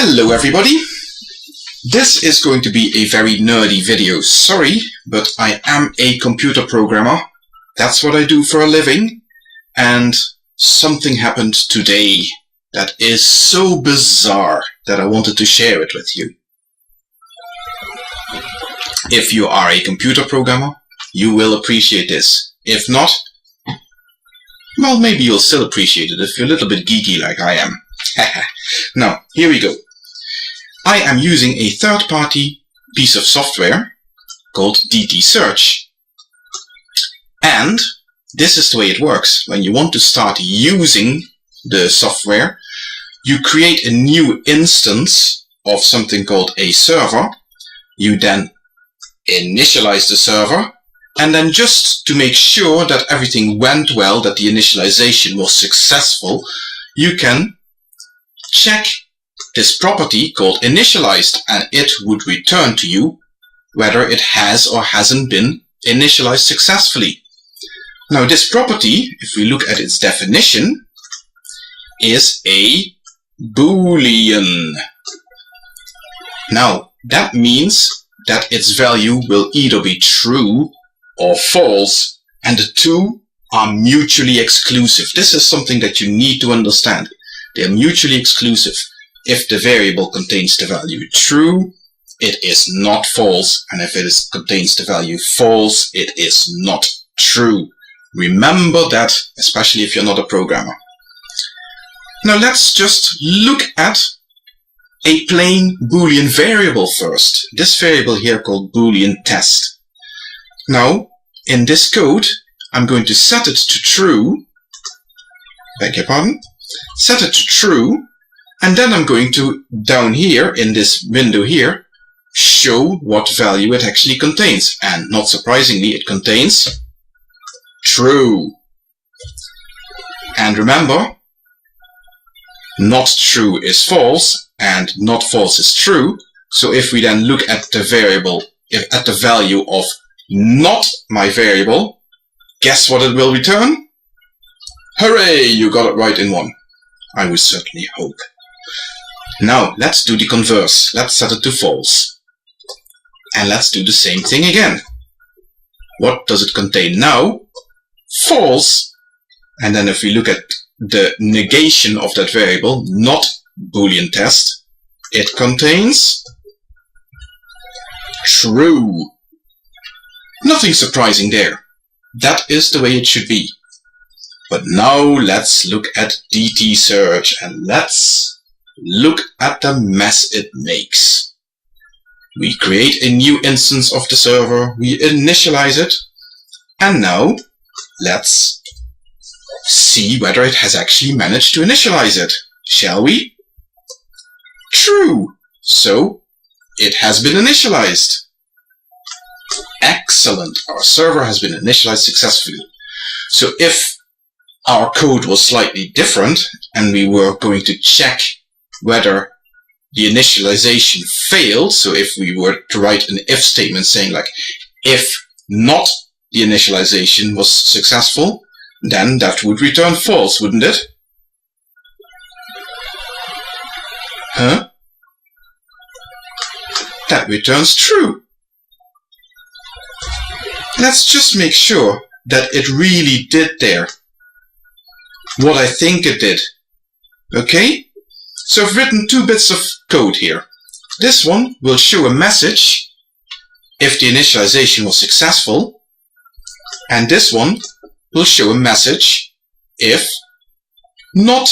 Hello everybody! This is going to be a very nerdy video, sorry, but I am a computer programmer. That's what I do for a living, and something happened today that is so bizarre that I wanted to share it with you. If you are a computer programmer, you will appreciate this. If not, well, maybe you'll still appreciate it if you're a little bit geeky like I am. Now, here we go. I am using a third-party piece of software called DT Search. And this is the way it works. When you want to start using the software, you create a new instance of something called a server. You then initialize the server, and then just to make sure that everything went well, that the initialization was successful, you can check this property called initialized, and it would return to you whether it has or hasn't been initialized successfully. Now this property, if we look at its definition, is a Boolean. Now that means that its value will either be true or false, and the two are mutually exclusive. This is something that you need to understand. They are mutually exclusive. If the variable contains the value true, it is not false, and if it contains the value false, it is not true. Remember that, especially if you're not a programmer. Now let's just look at a plain Boolean variable first. This variable here called Boolean test. Now, in this code, I'm going to set it to true. Beg your pardon? Set it to true. And then I'm going to, down here in this window here, show what value it actually contains. And not surprisingly, it contains true. And remember, not true is false, and not false is true. So if we then look at the variable, at the value of not my variable, guess what it will return? Hooray! You got it right in one. I would certainly hope. Now, let's do the converse. Let's set it to false. And let's do the same thing again. What does it contain now? False. And then if we look at the negation of that variable, not Boolean test, it contains true. Nothing surprising there. That is the way it should be. But now let's look at DT Search, and let's look at the mess it makes. We create a new instance of the server, we initialize it, and now let's see whether it has actually managed to initialize it. Shall we? True! So, it has been initialized. Excellent! Our server has been initialized successfully. So if our code was slightly different, and we were going to check whether the initialization failed, so if we were to write an if statement saying like, if not the initialization was successful, then that would return false, wouldn't it? Huh? That returns true. Let's just make sure that it really did there what I think it did. Okay? So I've written two bits of code here. This one will show a message if the initialization was successful, and this one will show a message if not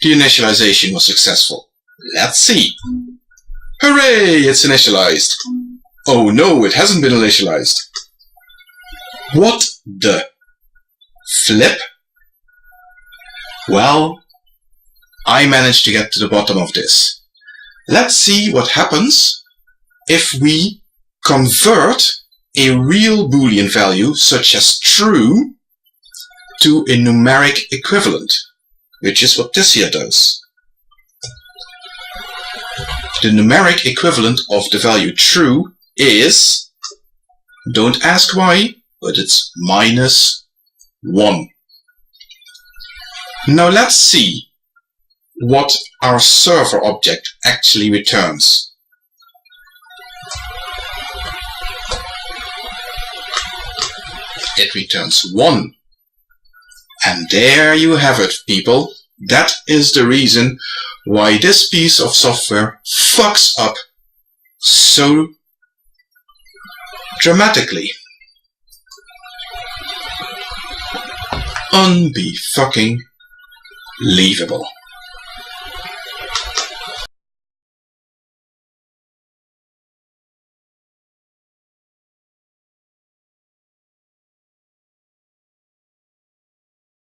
the initialization was successful. Let's see. Hooray! It's initialized. Oh no, it hasn't been initialized. What the flip? Well, I managed to get to the bottom of this. Let's see what happens if we convert a real Boolean value, such as true, to a numeric equivalent, which is what this here does. The numeric equivalent of the value true is, don't ask why, but it's -1. Now let's see what our server object actually returns. It returns 1. And there you have it, people. That is the reason why this piece of software fucks up so dramatically. Unbe-fucking-lievable.